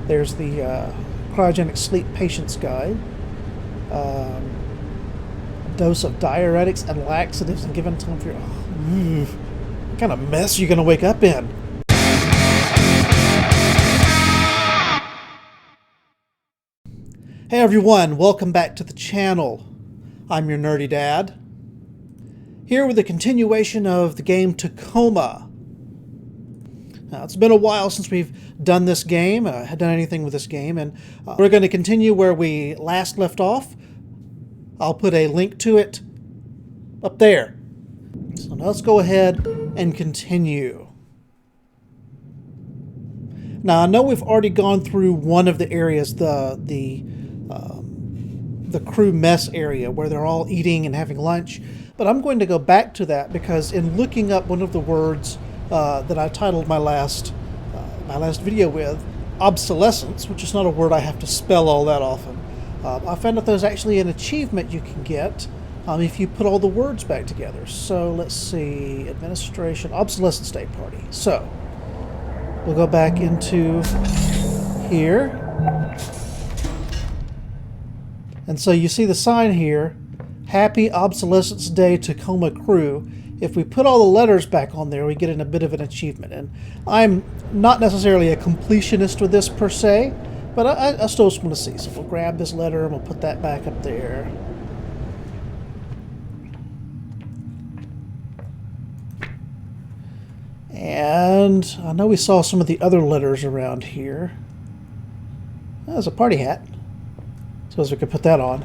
There's the cryogenic sleep patient's guide. Dose of diuretics and laxatives and given time for your... what kind of mess are you going to wake up in? Hey everyone, welcome back to the channel. I'm your nerdy dad. Here with a continuation of the game Tacoma. Now, it's been a while since we've done this game, had done anything with this game, and we're going to continue where we last left off. I'll put a link to it up there. So now let's go ahead and continue. Now I know we've already gone through one of the areas, the crew mess area where they're all eating and having lunch, but I'm going to go back to that because in looking up one of the words that I titled my last video with, obsolescence, which is not a word I have to spell all that often, I found that there's actually an achievement you can get if you put all the words back together. So let's see, administration, obsolescence day party. So we'll go back into here. And so you see the sign here, Happy Obsolescence Day Tacoma Crew. If we put all the letters back on there, we get in a bit of an achievement. And I'm not necessarily a completionist with this per se, but I still just want to see. So we'll grab this letter and we'll put that back up there. And I know we saw some of the other letters around here. There's a party hat. Suppose we could put that on.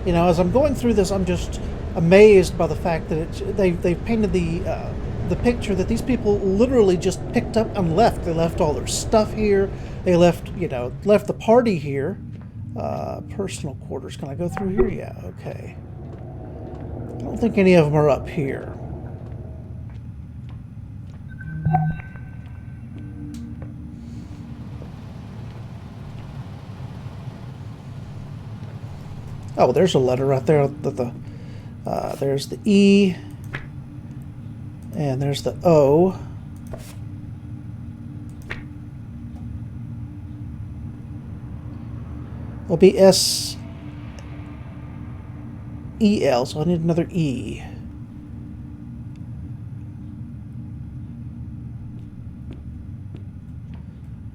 You know, as I'm going through this, I'm just amazed by the fact that they've painted the picture that these people literally just picked up and left. They left all their stuff here. They left the party here. Personal quarters. Can I go through here? Yeah, okay. I don't think any of them are up here. Oh, well, there's a letter right there. There's the E, and there's the O. Will be S E L, so I need another E.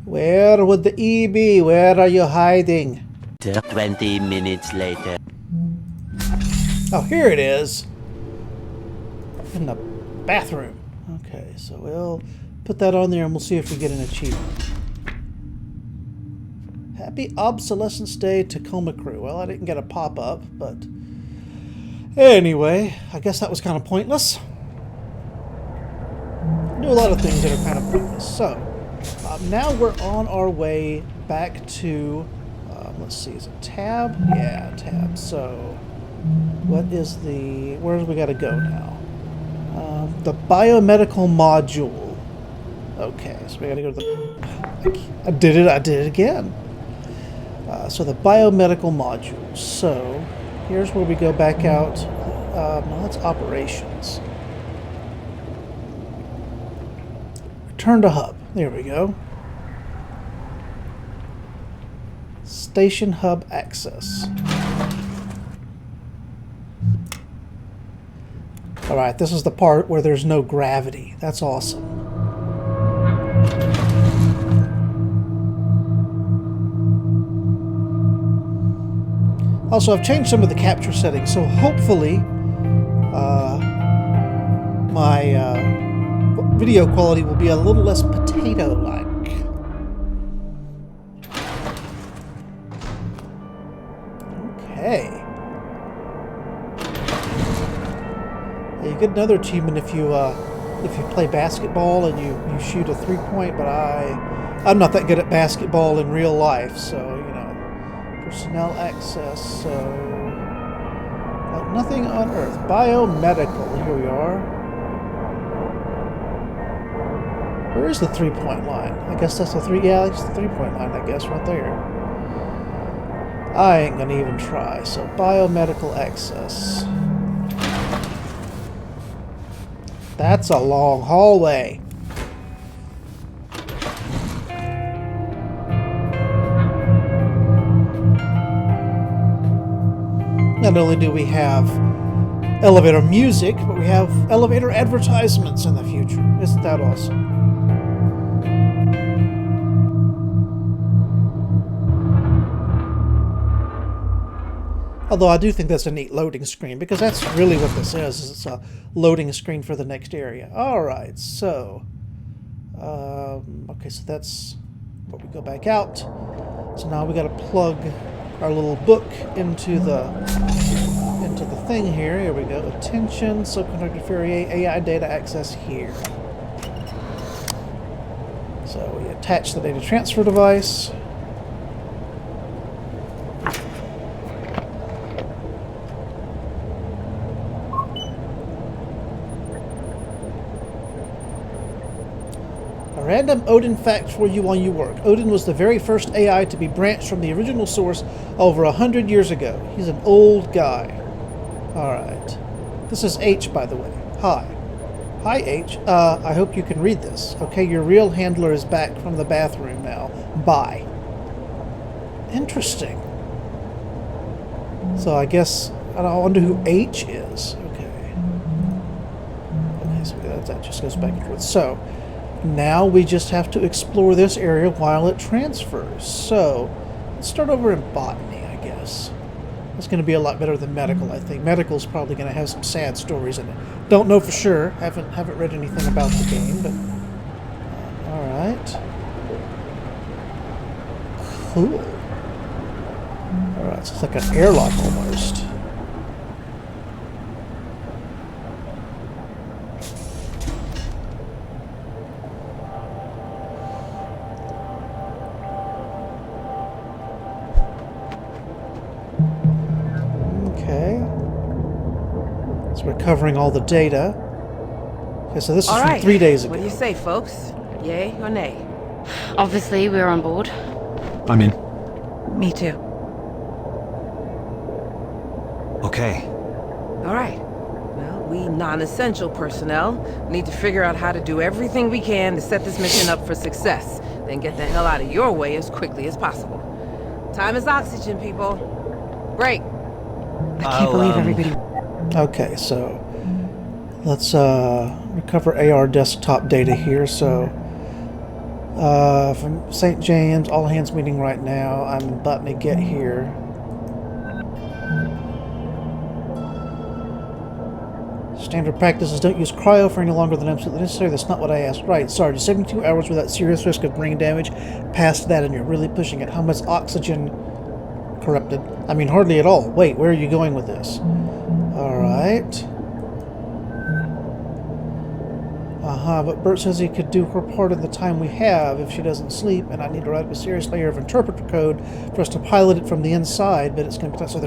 Where would the E be? Where are you hiding? 20 minutes later. Oh, here it is. In the bathroom. Okay, so we'll put that on there and we'll see if we get an achievement. Happy Obsolescence Day Tacoma Crew. Well, I didn't get a pop-up, but anyway, I guess that was kind of pointless. Do a lot of things that are kind of pointless. So, now we're on our way back to, let's see, is it tab? Yeah, tab. So, what is where do we got to go now? The biomedical module. Okay, so we got to go to I did it again. So the biomedical module. So here's where we go back out. No, that's operations. Return to hub. There we go. Station hub access. Alright, this is the part where there's no gravity. That's awesome. Also, I've changed some of the capture settings, so hopefully my video quality will be a little less potato-like. Okay. Yeah, you get another achievement if you play basketball and you shoot a three-point, but I'm not that good at basketball in real life, so you know. Personnel access, so like nothing on Earth. Biomedical, here we are. Where is the three-point line? I guess that's the yeah, it's the three-point line, I guess, right there. I ain't gonna even try. So, biomedical access. That's a long hallway. Not only do we have elevator music, but we have elevator advertisements in the future. Isn't that awesome? Although I do think that's a neat loading screen, because that's really what this is it's a loading screen for the next area. Alright, so... okay, so that's where we go back out. So now we gotta plug our little book into the thing here. Here we go. Attention, subconductor ferry AI data access here. So we attach the data transfer device. A random Odin fact for you while you work. Odin was the very first AI to be branched from the original source over 100 years ago. He's an old guy. Alright. This is H, by the way. Hi. Hi, H. I hope you can read this. Okay, your real handler is back from the bathroom now. Bye. Interesting. So I guess... I wonder who H is. Okay. Okay, so that just goes back and forth. So, now we just have to explore this area while it transfers. So, let's start over in botany, I guess. It's going to be a lot better than medical, I think. Medical's probably going to have some sad stories in it. Don't know for sure. Haven't read anything about the game, but... alright. Cool. Alright, so it's like an airlock almost. We're covering all the data. Okay, so this is from 3 days ago. What do you say, folks? Yay or nay? Obviously, we're on board. I'm in. Me too. Okay. All right. Well, we non-essential personnel need to figure out how to do everything we can to set this mission up for success, then get the hell out of your way as quickly as possible. Time is oxygen, people. Break. I can't believe everybody... Okay, so let's recover AR desktop data here. So from St. James, all hands meeting right now. I'm in button to get here. Standard practices don't use cryo for any longer than absolutely necessary. That's not what I asked. Right, sorry, 72 hours without serious risk of brain damage. Past that and you're really pushing it. How much oxygen corrupted? I mean, hardly at all. Wait, where are you going with this? Alright. But Bert says he could do her part of the time we have if she doesn't sleep, and I need to write up a serious layer of interpreter code for us to pilot it from the inside, but it's going to be... So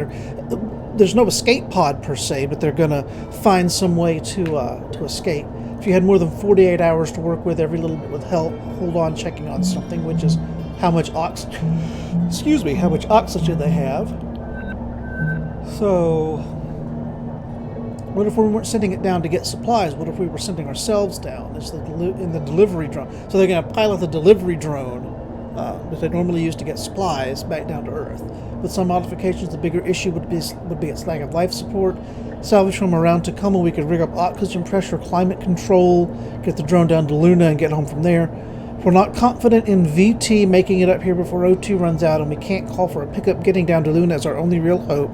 there's no escape pod per se, but they're going to find some way to escape. If you had more than 48 hours to work with, every little bit would help. Hold on checking on something, which is how much oxygen... Excuse me, how much oxygen they have. So... what if we weren't sending it down to get supplies? What if we were sending ourselves down in the delivery drone? So they're going to pilot the delivery drone that they normally use to get supplies back down to Earth. With some modifications, the bigger issue would be its lack of life support. Salvage from around Tacoma, we could rig up oxygen pressure, climate control, get the drone down to Luna and get home from there. If we're not confident in VT making it up here before O2 runs out and we can't call for a pickup, getting down to Luna is our only real hope.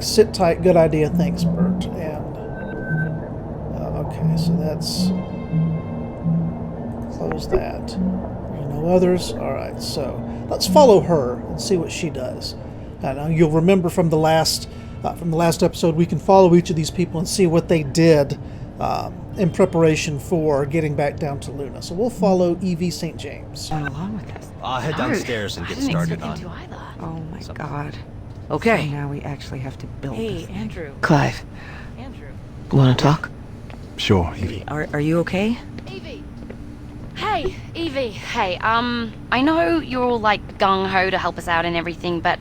Sit tight, good idea, thanks, Bert. And okay, so that's close that. There's no others. All right, so let's follow her and see what she does. Now you'll remember from the last episode, we can follow each of these people and see what they did in preparation for getting back down to Luna. So we'll follow Evie St. James. Went along with this. I'll head downstairs and get started on. Oh my God. Okay. So now we actually have to build Hey, this. Andrew. Clive, Andrew. want to talk? Sure, Evie. Are you okay? Evie! Hey, Evie. Hey, I know you're all like gung-ho to help us out and everything, but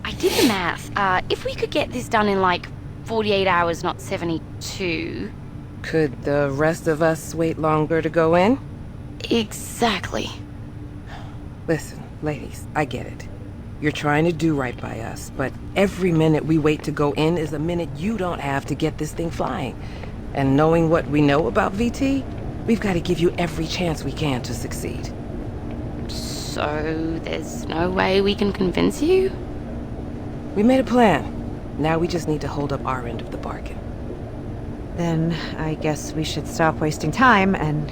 I did the math. If we could get this done in like 48 hours, not 72. Could the rest of us wait longer to go in? Exactly. Listen, ladies, I get it. You're trying to do right by us, but every minute we wait to go in is a minute you don't have to get this thing flying. And knowing what we know about VT, we've got to give you every chance we can to succeed. So there's no way we can convince you? We made a plan. Now we just need to hold up our end of the bargain. Then I guess we should stop wasting time and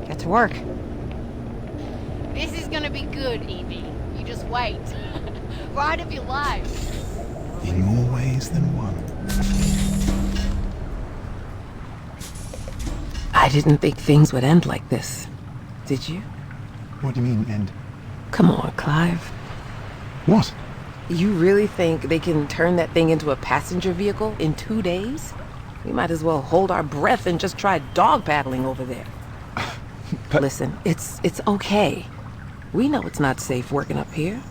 get to work. This is gonna be good, Evie. You just wait. Ride of your life. In more ways than one. I didn't think things would end like this. Did you? What do you mean, end? Come on, Clive. What? You really think they can turn that thing into a passenger vehicle in 2 days? We might as well hold our breath and just try dog paddling over there. But- Listen, it's okay. We know it's not safe working up here.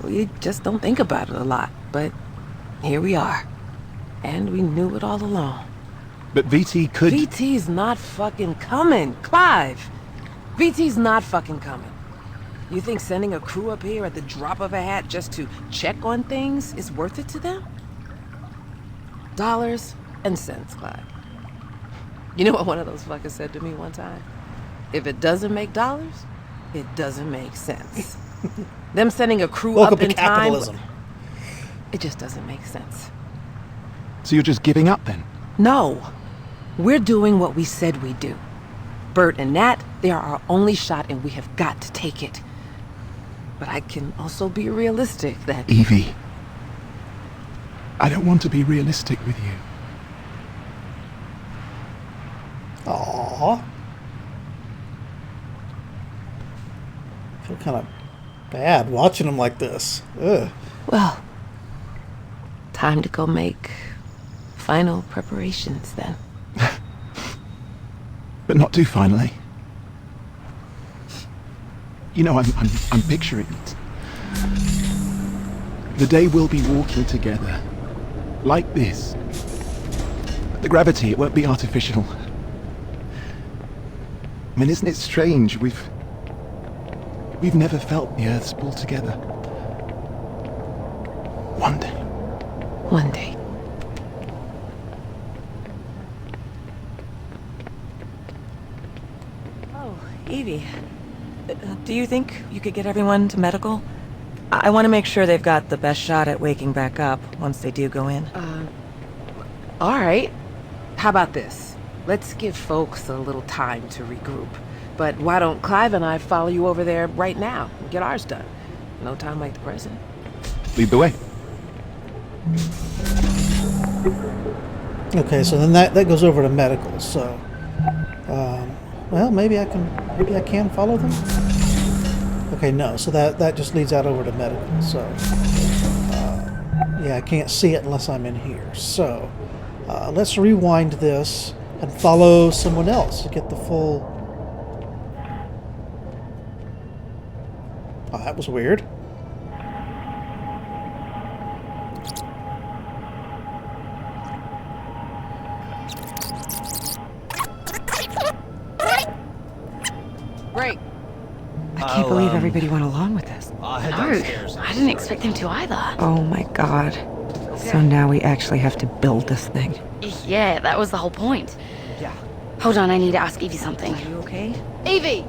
We just don't think about it a lot, but here we are. And we knew it all along. But VT could... VT's not fucking coming, Clive! VT's not fucking coming. You think sending a crew up here at the drop of a hat just to check on things is worth it to them? Dollars and cents, Clive. You know what one of those fuckers said to me one time? If it doesn't make dollars, it doesn't make sense. Them sending a crew Welcome up to in time, capitalism. it just doesn't make sense. So you're just giving up then? No. We're doing what we said we'd do. Bert and Nat, they are our only shot and we have got to take it. But I can also be realistic that... Evie. I don't want to be realistic with you. Aww. I feel kind of bad watching them like this. Ugh. Well, time to go make final preparations then. But not too finally. You know, I'm picturing it. The day we'll be walking together. Like this. The gravity, it won't be artificial. I mean, isn't it strange? We've never felt the Earth's pull together. One day. One day. Oh, Evie. Do you think you could get everyone to medical? I want to make sure they've got the best shot at waking back up once they do go in. All right. How about this? Let's give folks a little time to regroup. But why don't Clive and I follow you over there right now and get ours done? No time like the present. Lead the way. Okay, so then that goes over to medical. So, well, maybe I can follow them. Okay, no. So that just leads out over to medical. So, yeah, I can't see it unless I'm in here. So, let's rewind this and follow someone else to get the full. Oh, that was weird. Great. I can't believe everybody went along with this. I'll head No, downstairs. I didn't expect them to either. Oh my god. So now we actually have to build this thing. Yeah, that was the whole point. Yeah. Hold on, I need to ask Evie something. You okay? Evie!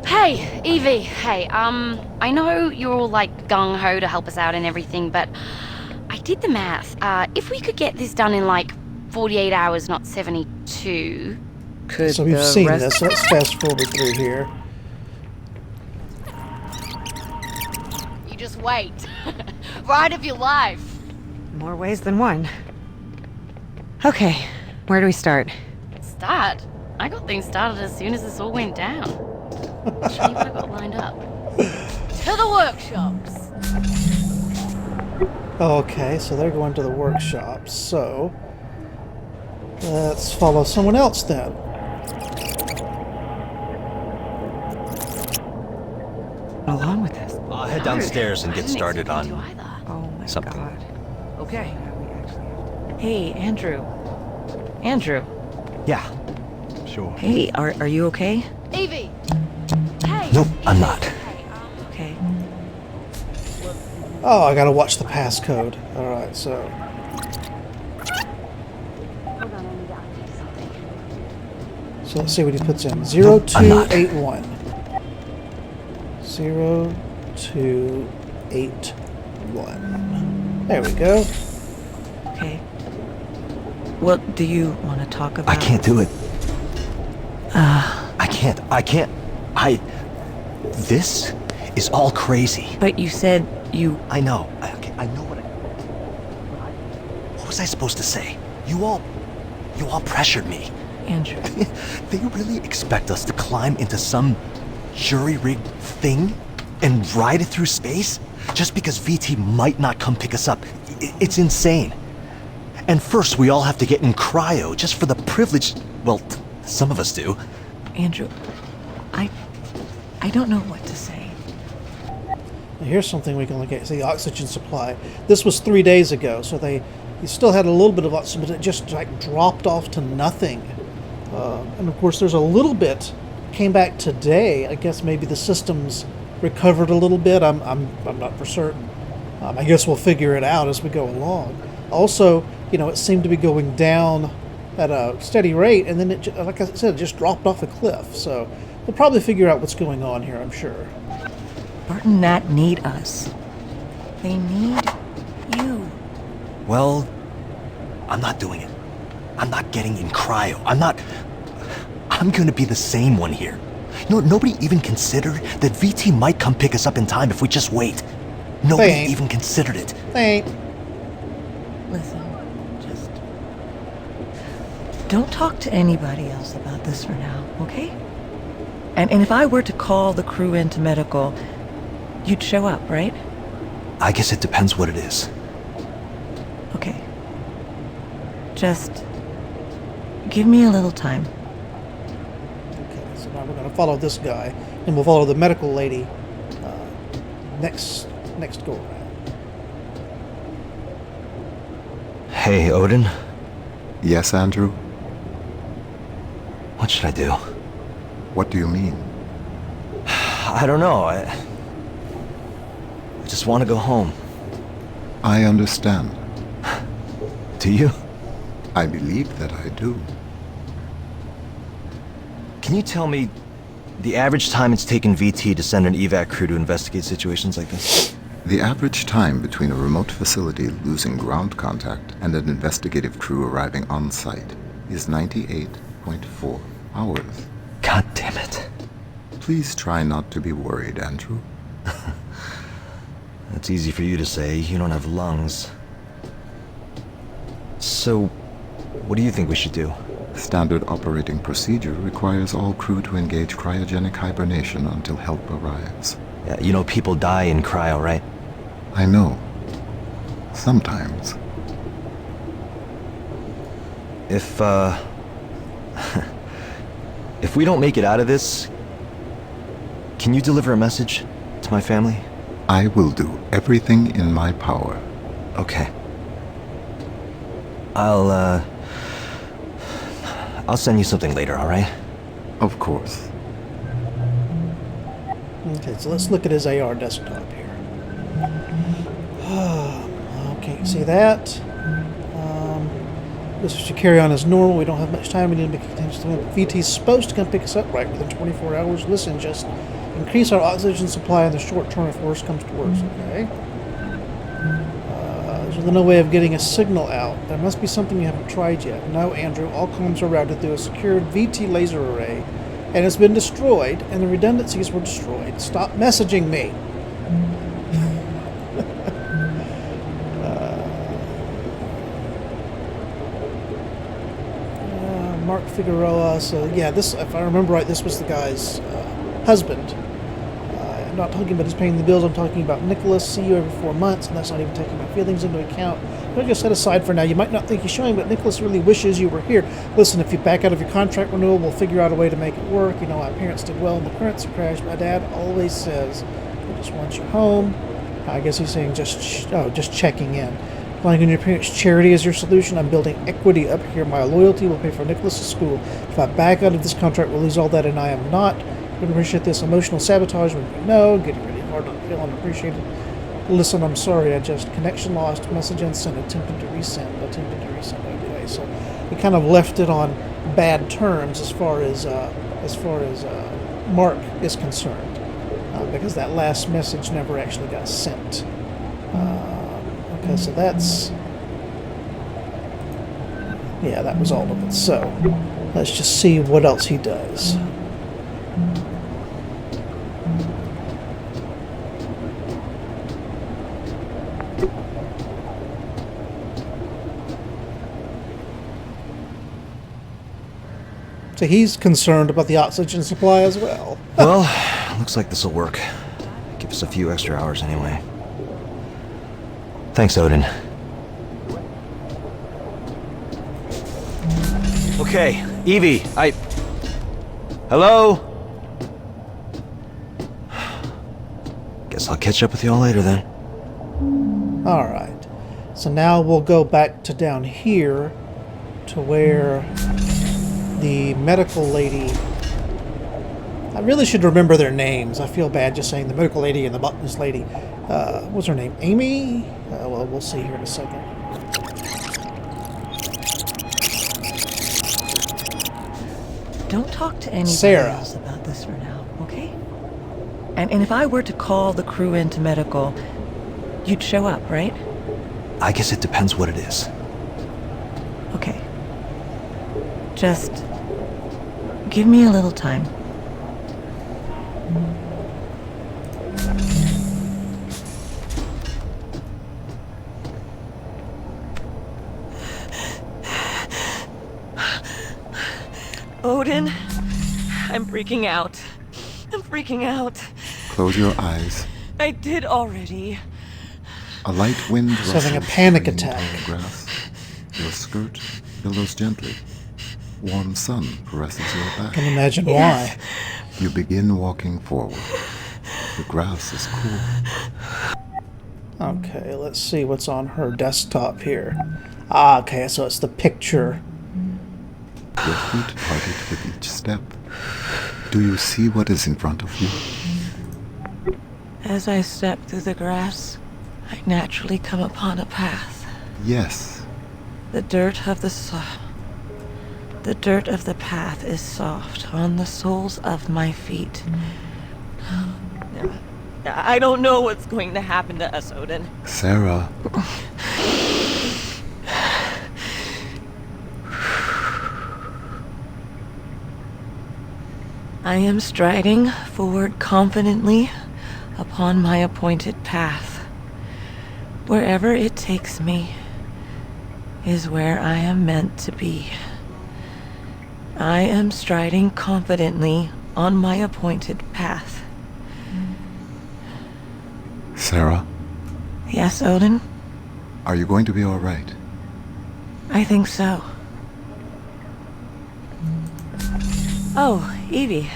Hey, Evie, hey, I know you're all like gung-ho to help us out and everything, but I did the math. If we could get this done in like 48 hours, not 72. Could So we've the seen rest- this. So let's fast forward through here. You just wait. Ride of your life. More ways than one. Okay, where do we start? Start? I got things started as soon as this all went down. Show you what I got lined up. To the workshops. Okay, so they're going to the workshop. So let's follow someone else then. Along with this. I'll head downstairs and I get didn't started expect them on... to either. Oh my something. God. Okay. Hey, Andrew. Andrew. Yeah, sure. Hey, are you okay? Evie! Hey! Nope, I'm Evie. not. Hey, Okay. Oh, I gotta watch the passcode. Alright, so. hold on, I need to update something. So let's see what he puts in. Nope, I'm not. 0281. 0281. There we go. Okay. Well, do you want to talk about... I can't do it. I can't. This is all crazy. But you said you... I know. I know what was I supposed to say? You all pressured me. Andrew. They really expect us to climb into some jury-rigged thing and ride it through space just because VT might not come pick us up. It's insane. And first we all have to get in cryo just for the privilege. Well, some of us do. Andrew, I don't know what to say. Now here's something we can look at. See, oxygen supply. This was 3 days ago, so they still had a little bit of oxygen, but it just like dropped off to nothing. And of course, there's a little bit came back today. I guess maybe the systems recovered a little bit. I'm not for certain. I guess we'll figure it out as we go along. Also, it seemed to be going down at a steady rate, and then it, like I said, it just dropped off a cliff. So we'll probably figure out what's going on here, I'm sure. Bart and Nat need us. They need you. Well, I'm not doing it. I'm not getting in cryo. I'm gonna be the same one here. Nobody even considered that VT might come pick us up in time if we just wait. Nobody They ain't. even considered it. Thank. Listen, just... don't talk to anybody else about this for now, okay? And if I were to call the crew into medical, you'd show up, right? I guess it depends what it is. Okay. Just... give me a little time. Okay, so now we're going to follow this guy, and we'll follow the medical lady next go around. Hey, Odin. Yes, Andrew? What should I do? What do you mean? I don't know. I just want to go home. I understand. Do you? I believe that I do. Can you tell me the average time it's taken VT to send an evac crew to investigate situations like this? The average time between a remote facility losing ground contact and an investigative crew arriving on site is 98.4 hours. God damn it. Please try not to be worried, Andrew. That's easy for you to say. You don't have lungs. So, what do you think we should do? Standard operating procedure requires all crew to engage cryogenic hibernation until help arrives. Yeah, people die in cryo, right? I know. Sometimes. If if we don't make it out of this, can you deliver a message to my family? I will do everything in my power. Okay. I'll send you something later, all right? Of course. Okay, so let's look at his AR desktop here. Okay, see that? This should carry on as normal. We don't have much time. We need to make contingency. VT's supposed to come pick us up right within 24 hours. Listen, just increase our oxygen supply in the short term if worse comes to worse, okay? There's no way of getting a signal out. There must be something you haven't tried yet. No, Andrew, all comms are routed through a secured VT laser array, and it's been destroyed, and the redundancies were destroyed. Stop messaging me. Mark Figueroa. So yeah, this, if I remember right, this was the guy's husband. I'm not talking about his paying the bills. I'm talking about Nicholas. See you every 4 months, and that's not even taking my feelings into account. But just set aside for now. You might not think he's showing, but Nicholas really wishes you were here. Listen, if you back out of your contract renewal, we'll figure out a way to make it work. My parents did well in the currency crash. My dad always says, "I just want you home." I guess he's saying just checking in. Relying on your parents' charity as your solution, I'm building equity up here. My loyalty will pay for Nicholas's school. If I back out of this contract, we'll lose all that, and I am not going to appreciate this. Emotional sabotage when you know, getting really hard on feel unappreciated. Listen, I'm sorry, I just connection lost, message unsent, attempted to resend. Okay, so we kind of left it on bad terms as far as Mark is concerned, because that last message never actually got sent. Okay, so that was all of it. So let's just see what else he does. So he's concerned about the oxygen supply as well. Well, looks like this'll work. Give us a few extra hours anyway. Thanks, Odin. Okay, Evie, Hello? Guess I'll catch up with y'all later then. Alright. So now we'll go back to down here to where the medical lady... I really should remember their names. I feel bad just saying the medical lady and the botanist lady. What's her name? Amy? Well, we'll see here in a second. Don't talk to anybody Sarah. else about this for now, okay? And if I were to call the crew into medical, you'd show up, right? I guess it depends what it is. Okay. Just give me a little time. Odin, I'm freaking out. I'm freaking out. Close your eyes. I did already. A light wind He's having a rustles panic green attack. tall grass. Your skirt billows gently. Warm sun caresses your back. Can imagine why. You begin walking forward. The grass is cool. Okay, let's see what's on her desktop here. Ah, okay, so it's the picture. Your feet parted with each step. Do you see what is in front of you? As I step through the grass, I naturally come upon a path. Yes. The dirt of the path is soft on the soles of my feet. I don't know what's going to happen to us, Odin. Sarah. I am striding forward confidently upon my appointed path. Wherever it takes me is where I am meant to be. I am striding confidently on my appointed path. Sarah, Yes, Odin? are you going to be all right? I think so. Oh, Evie.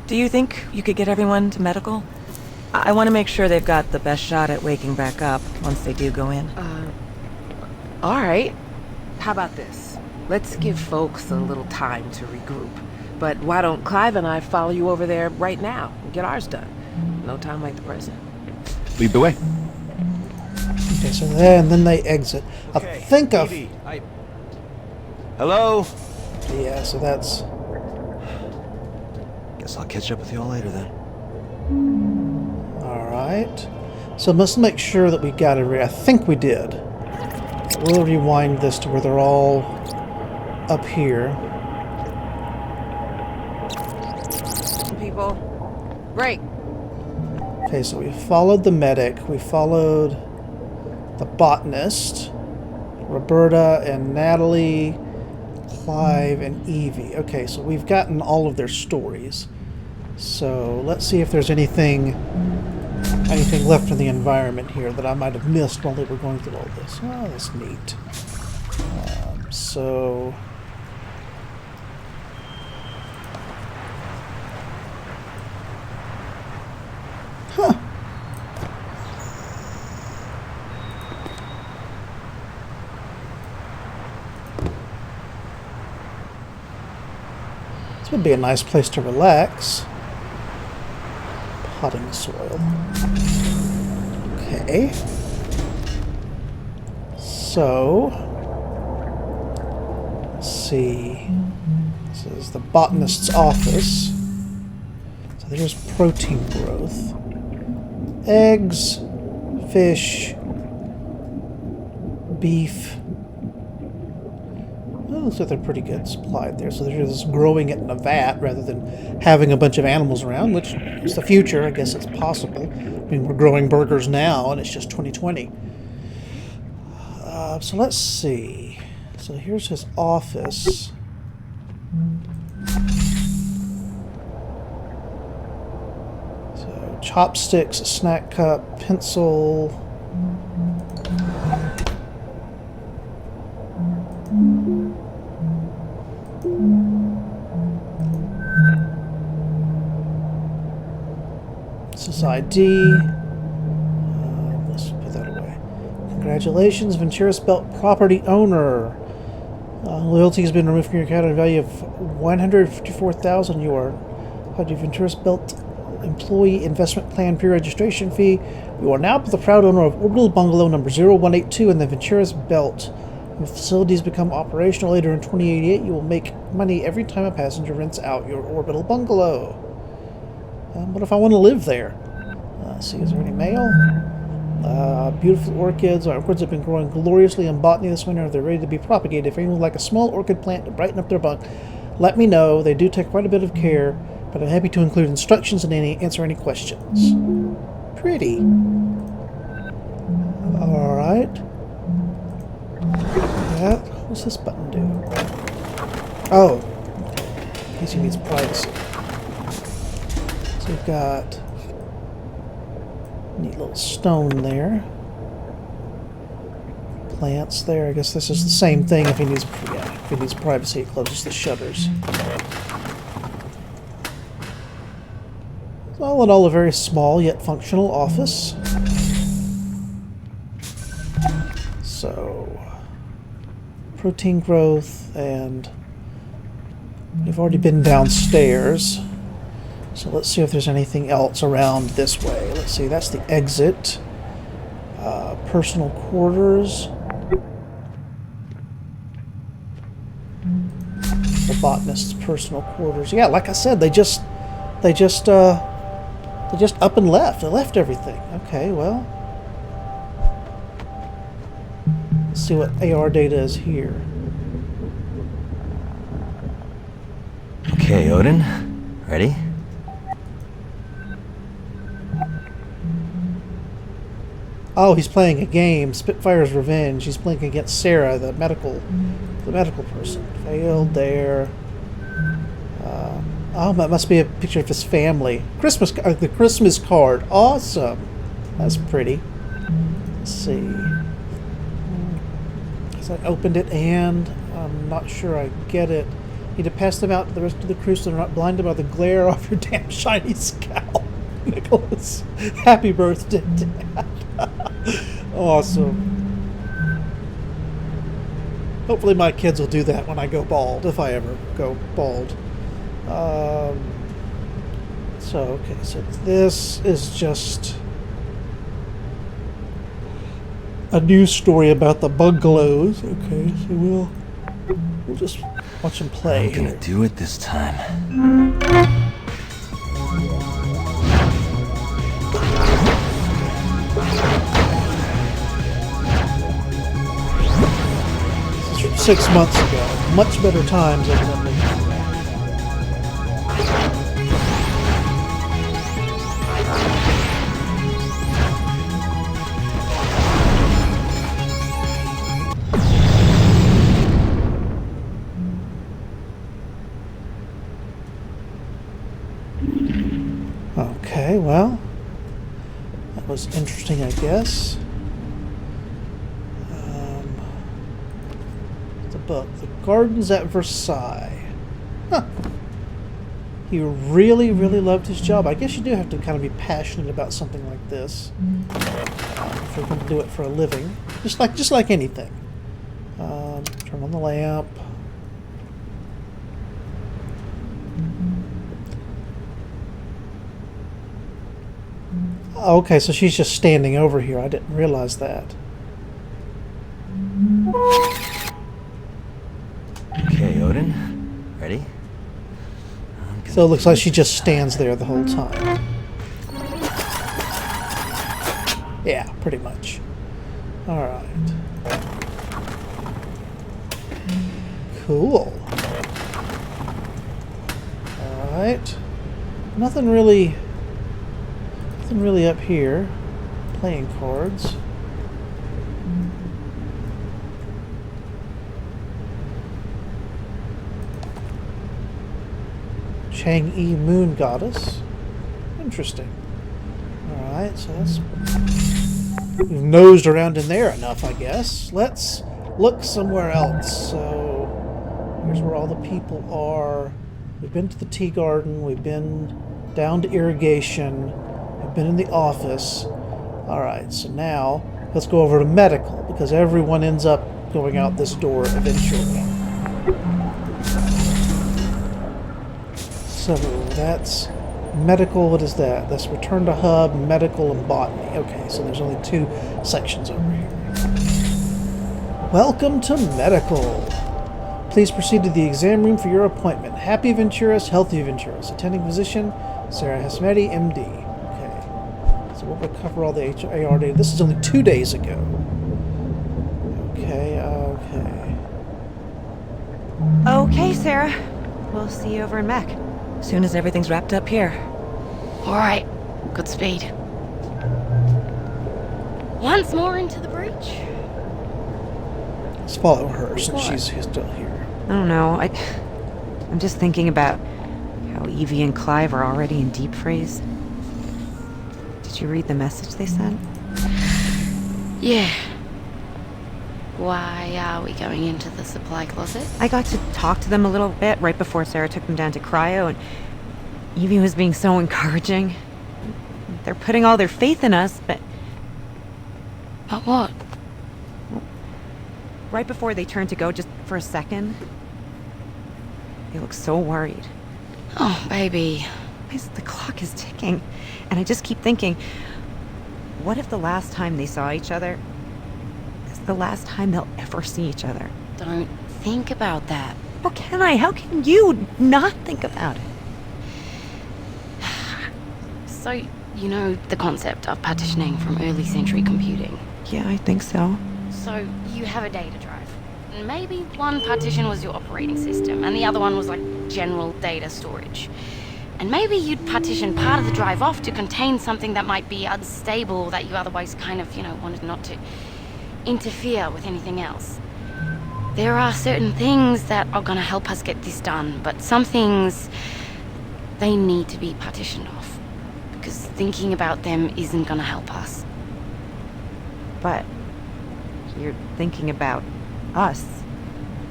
Do you think you could get everyone to medical? I want to make sure they've got the best shot at waking back up once they do go in. All right. How about this? Let's give folks a little time to regroup. But why don't Clive and I follow you over there right now and get ours done? No time like the present. Lead the way. Okay, so then they exit. I think of... Evie, Hello? Yeah, so that's... Guess I'll catch up with y'all later then. Alright. So let's make sure that we got it. I think we did. We'll rewind this to where they're all up here. People, break. Okay, so we followed the medic. We followed the botanist. Roberta and Natalie, Clive and Evie. Okay, so we've gotten all of their stories. So let's see if there's anything left in the environment here that I might have missed while they were going through all this. Oh, that's neat. So... Huh. This would be a nice place to relax. Potting soil. Okay. So, let's see. This is the botanist's office. So there's protein growth. Eggs, fish, beef. Well, looks like they're pretty good supplied there. So they're just growing it in a vat rather than having a bunch of animals around, which is the future. I guess it's possible. I mean, we're growing burgers now, and it's just 2020. So let's see. So here's his office. So chopsticks, a snack cup, pencil. This is ID. Let's put that away. Congratulations, Venturis Belt property owner. Loyalty has been removed from your account at a value of $154,000. You are part of Venturis Belt employee investment plan pre-registration fee. You are now the proud owner of Orbital Bungalow number 0182 in the Venturis Belt. When facilities become operational later in 2088, you will make money every time a passenger rents out your Orbital Bungalow. What if I want to live there? Let's see, is there any mail? Beautiful orchids. Our orchids have been growing gloriously in botany this winter. They're ready to be propagated. If anyone would like a small orchid plant to brighten up their bunk, let me know. They do take quite a bit of care, but I'm happy to include instructions and answer any questions. Pretty. Alright. What's this button do? Oh. In case he needs privacy. So we've got neat little stone there. Plants there. I guess this is the same thing. If he needs privacy, it closes the shutters. All in all, a very small yet functional office. So, protein growth, and we've already been downstairs. So let's see if there's anything else around this way. Let's see, that's the exit. Personal quarters. The botanist's personal quarters. Yeah, like I said, they just up and left. They left everything. Okay, well, let's see what AR data is here. Okay, Odin. Ready? Oh, he's playing a game. Spitfire's Revenge. He's playing against Sarah, the medical person. Failed there. Oh, that must be a picture of his family. The Christmas card. Awesome. That's pretty. Let's see. So I opened it, and I'm not sure I get it. You need to pass them out to the rest of the crew so they're not blinded by the glare off your damn shiny scalp. Nicholas, happy birthday, Dad. Awesome. Hopefully my kids will do that when I go bald, if I ever go bald. So this is just a news story about the bungalows. Okay, so we'll just watch them play. I'm gonna do it this time. This is from 6 months ago. Much better times, evidently. Okay, well, that was interesting, I guess. The book, The Gardens at Versailles. Huh. He really, really loved his job. I guess you do have to kind of be passionate about something like this if you're going to do it for a living, just like anything. Turn on the lamp. Okay, so she's just standing over here. I didn't realize that. Okay, Odin. Ready? So it looks like she just stands there the whole time. Yeah, pretty much. Alright. Cool. Alright. Nothing really up here. Playing cards. Chang'e Moon Goddess. Interesting. Alright, so that's... We've nosed around in there enough, I guess. Let's look somewhere else. So, here's where all the people are. We've been to the tea garden. We've been down to irrigation. We've been in the office. Alright, so now let's go over to medical, because everyone ends up going out this door eventually. So that's medical. What is that? That's return to hub, medical, and botany. Okay, so there's only 2 sections over here. Welcome to medical. Please proceed to the exam room for your appointment. Happy Venturas, healthy Venturas. Attending physician, Sarah Hasmeti, MD. Okay. So we'll cover all the AR data. This is only 2 days ago. Okay, okay. Okay, Sarah. We'll see you over in Mac. Soon as everything's wrapped up here. Alright, Godspeed. Once more into the breach. Let's follow her since she's still here. I don't know. I'm just thinking about how Evie and Clive are already in deep freeze. Did you read the message they sent? Yeah. Why are we going into the supply closet? I got to talk to them a little bit right before Sarah took them down to cryo, and Evie was being so encouraging. They're putting all their faith in us, but... But what? Right before they turned to go, just for a second, they look so worried. Oh, baby. The clock is ticking, and I just keep thinking, what if the last time they saw each other is the last time they'll ever see each other? Don't think about that. How can I? How can you not think about it? So, you know the concept of partitioning from early century computing? Yeah, I think so. So, you have a data drive. And maybe one partition was your operating system, and the other one was like general data storage. And maybe you'd partition part of the drive off to contain something that might be unstable that you otherwise kind of, wanted not to interfere with anything else. There are certain things that are gonna help us get this done, but some things, they need to be partitioned off. Because thinking about them isn't gonna help us. But you're thinking about us,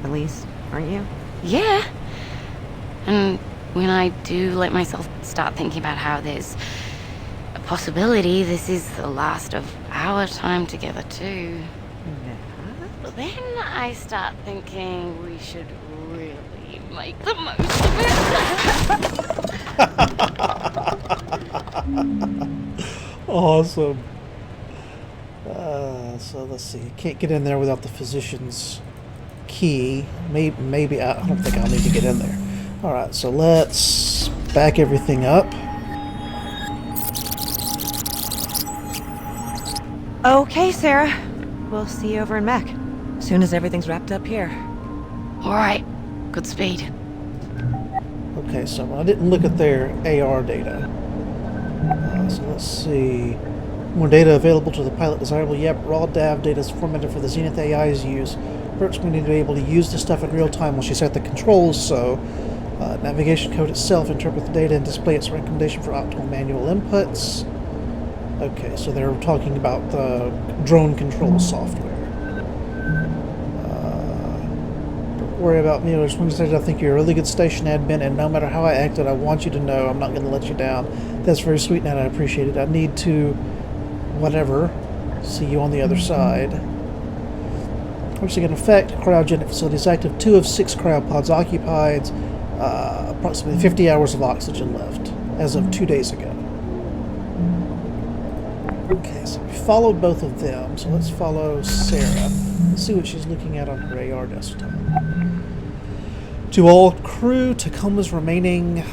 at least, aren't you? Yeah. And when I do let myself start thinking about how there's a possibility this is the last of our time together too, then I start thinking we should really make the most of it. Awesome. So let's see. Can't get in there without the physician's key. Maybe I don't think I'll need to get in there. All right. So let's back everything up. Okay, Sarah. We'll see you over in Mac. Soon as everything's wrapped up here. Alright, Godspeed. Okay, so I didn't look at their AR data. So let's see. More data available to the pilot desirable. Yep, raw DAV data is formatted for the Zenith AI's use. First, we need to be able to use this stuff in real time while she's at the controls, so navigation code itself interpret the data and display its recommendation for optimal manual inputs. Okay, so they're talking about the drone control software. Don't worry about me. I just want to say that I think you're a really good station admin, and no matter how I acted, I want you to know I'm not going to let you down. That's very sweet, and I appreciate it. I need to, whatever, see you on the other side. Which in effect, cryogenic facilities active. 2 of 6 cryopods occupied. Approximately 50 hours of oxygen left, as of 2 days ago. Okay, so we followed both of them, so let's follow Sarah. Let's see what she's looking at on her AR desktop. To all crew, Tacoma's remaining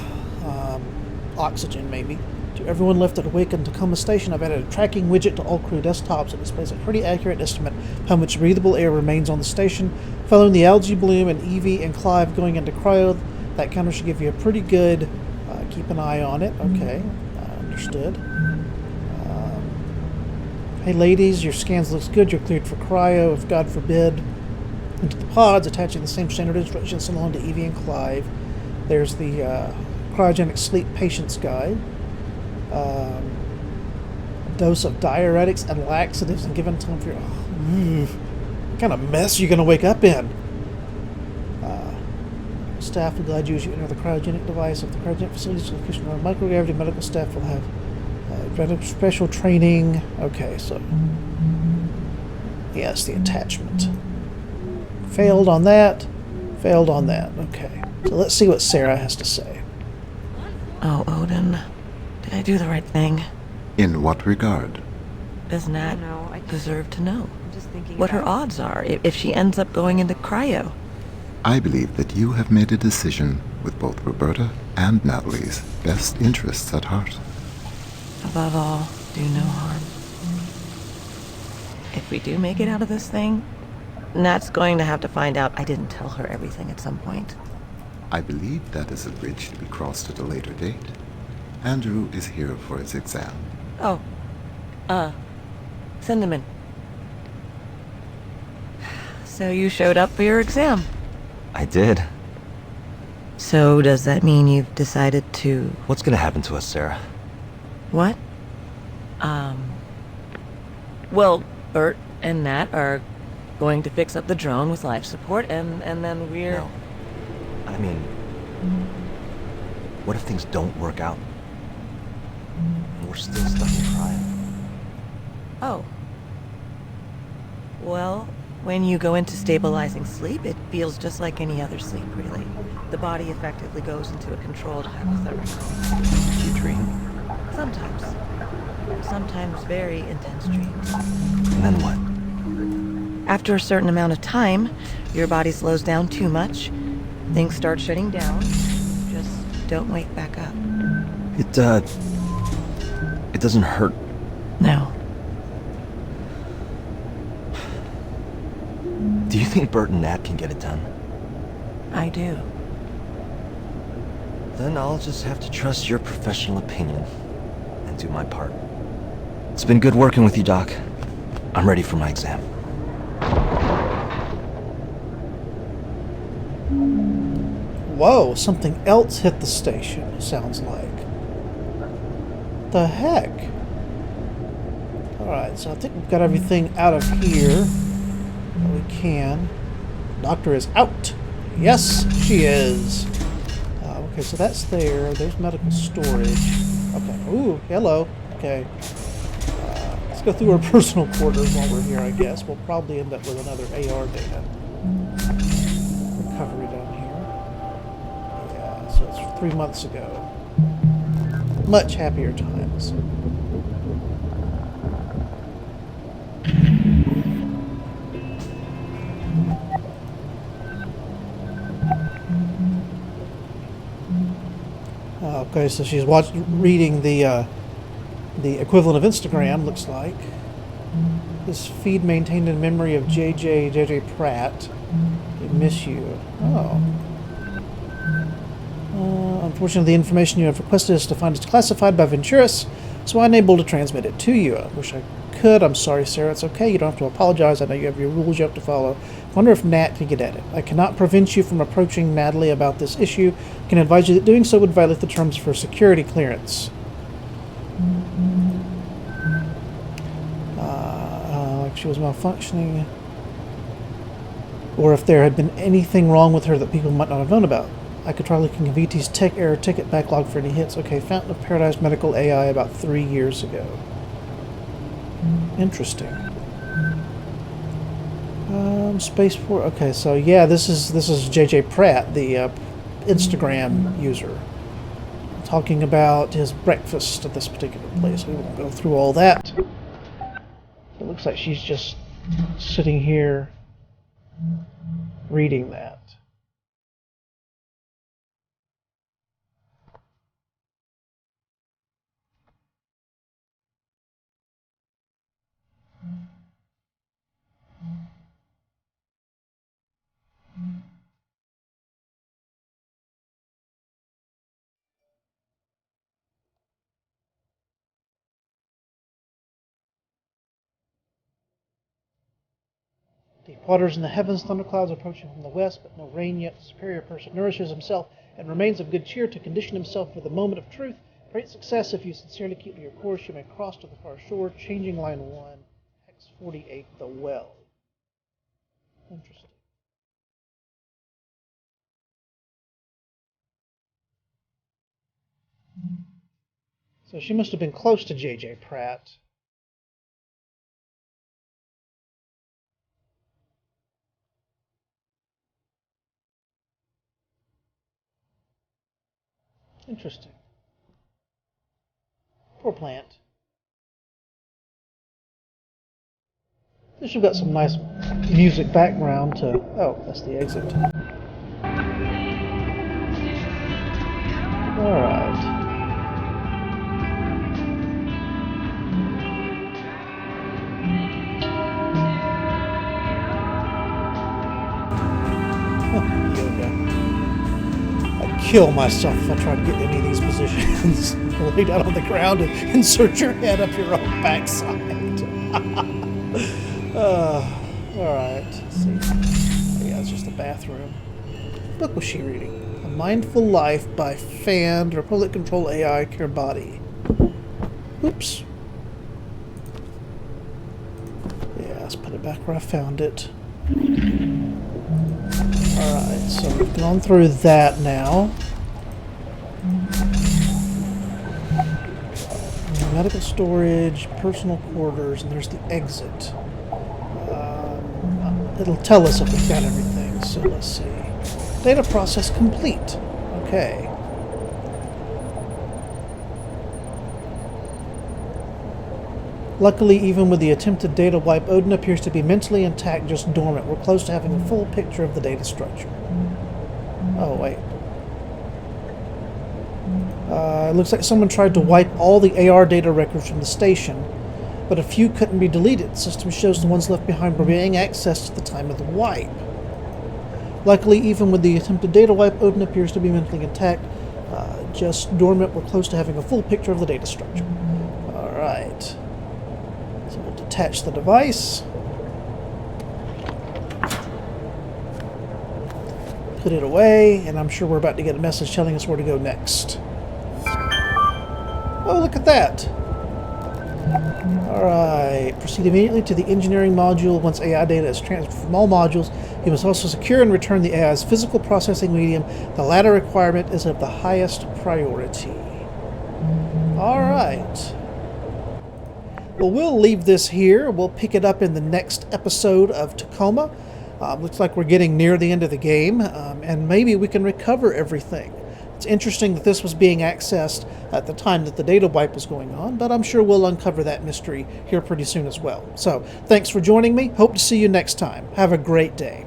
oxygen, maybe. To everyone left at awake in Tacoma Station, I've added a tracking widget to all crew desktops that displays a pretty accurate estimate of how much breathable air remains on the station. Following the algae bloom and Evie and Clive going into cryo, that counter should give you a pretty good, keep an eye on it. Okay, understood. Hey ladies, your scans looks good. You're cleared for cryo, if God forbid. Into the pods, attaching the same standard instructions sent along to Evie and Clive. There's the cryogenic sleep patient's guide. A dose of diuretics and laxatives and given time for your... what kind of mess are you going to wake up in? Staff will guide you as you enter the cryogenic device. If the cryogenic facility is located around microgravity, medical staff will have special training. Okay, so... yes, the attachment. Failed on that. Failed on that. Okay. So let's see what Sarah has to say. Oh, Odin. Did I do the right thing? In what regard? Does Nat deserve to know I'm just thinking what her about- odds are if she ends up going into cryo? I believe that you have made a decision with both Roberta and Natalie's best interests at heart. Above all, do no harm. If we do make it out of this thing, Nat's going to have to find out I didn't tell her everything at some point. I believe that is a bridge to be crossed at a later date. Andrew is here for his exam. Oh. Send him in. So you showed up for your exam. I did. So does that mean you've decided to... What's gonna happen to us, Sarah? what? Well, Bert and Nat are going to fix up the drone with life support, and then we're... No. I mean... what if things don't work out? And we're still stuck in cryo? Oh. Well, when you go into stabilizing sleep, it feels just like any other sleep, really. The body effectively goes into a controlled hypothermia. You dream? Sometimes. Sometimes very intense dreams. And then what? After a certain amount of time, your body slows down too much, things start shutting down. Just don't wake back up. It doesn't hurt. No. Do you think Bert and Nat can get it done? I do. Then I'll just have to trust your professional opinion and do my part. It's been good working with you, Doc. I'm ready for my exam. Whoa, something else hit the station, sounds like. The heck? Alright, so I think we've got everything out of here that we can. Doctor is out. Yes, she is. Okay, so that's there. There's medical storage. Okay. Ooh, hello. Okay. Let's go through our personal quarters while we're here, I guess. We'll probably end up with another AR data recovery down here. Yeah, so it's 3 months ago. Much happier times. Okay, so she's reading the equivalent of Instagram, looks like. This feed maintained in memory of JJ Pratt. We miss you. Oh. Unfortunately, the information you have requested is defined as classified by Venturis, so I'm unable to transmit it to you. I wish I could. I'm sorry, Sarah. It's okay. You don't have to apologize. I know you have your rules you have to follow. I wonder if Nat can get at it. I cannot prevent you from approaching Natalie about this issue. I can advise you that doing so would violate the terms for security clearance. Like she was malfunctioning. Or if there had been anything wrong with her that people might not have known about. I could try looking at VT's tech error ticket backlog for any hits. Okay, Fountain of Paradise Medical AI about 3 years ago. Interesting. Spaceport. Okay, so yeah, this is JJ Pratt, the Instagram user, talking about his breakfast at this particular place. We won't go through all that. Looks like she's just sitting here reading that. Deep waters in the heavens, thunderclouds approaching from the west, but no rain yet. The superior person nourishes himself and remains of good cheer to condition himself for the moment of truth. Great success if you sincerely keep to your course. You may cross to the far shore, changing line 1, hex 48, the well. Interesting. So she must have been close to J.J. Pratt. Interesting. Poor plant. At least you've got some nice music background to... Oh, that's the exit. Alright. I'd kill myself if I tried to get any of these positions. Lay down on the ground and insert your head up your own backside. Alright, let's see. Oh, yeah, it's just the bathroom. What book was she reading? A Mindful Life by Fand, Republic Control AI, Kiribati. Oops. Yeah, let's put it back where I found it. Alright, so we've gone through that now. Medical storage, personal quarters, and there's the exit. It'll tell us if we've got everything, so let's see. Data process complete. Okay. Luckily, even with the attempted data wipe, Odin appears to be mentally intact, just dormant. We're close to having a full picture of the data structure. Oh, wait. It looks like someone tried to wipe all the AR data records from the station, but a few couldn't be deleted. The system shows the ones left behind were being accessed at the time of the wipe. Luckily, even with the attempted data wipe, Odin appears to be mentally intact, just dormant. We're close to having a full picture of the data structure. Alright. So we'll detach the device. Put it away, and I'm sure we're about to get a message telling us where to go next. Oh, look at that! Alright, proceed immediately to the engineering module. Once AI data is transferred from all modules, you must also secure and return the AI's physical processing medium. The latter requirement is of the highest priority. Alright. Well, we'll leave this here. We'll pick it up in the next episode of Tacoma. Looks like we're getting near the end of the game, and maybe we can recover everything. It's interesting that this was being accessed at the time that the data wipe was going on, but I'm sure we'll uncover that mystery here pretty soon as well. So, thanks for joining me. Hope to see you next time. Have a great day.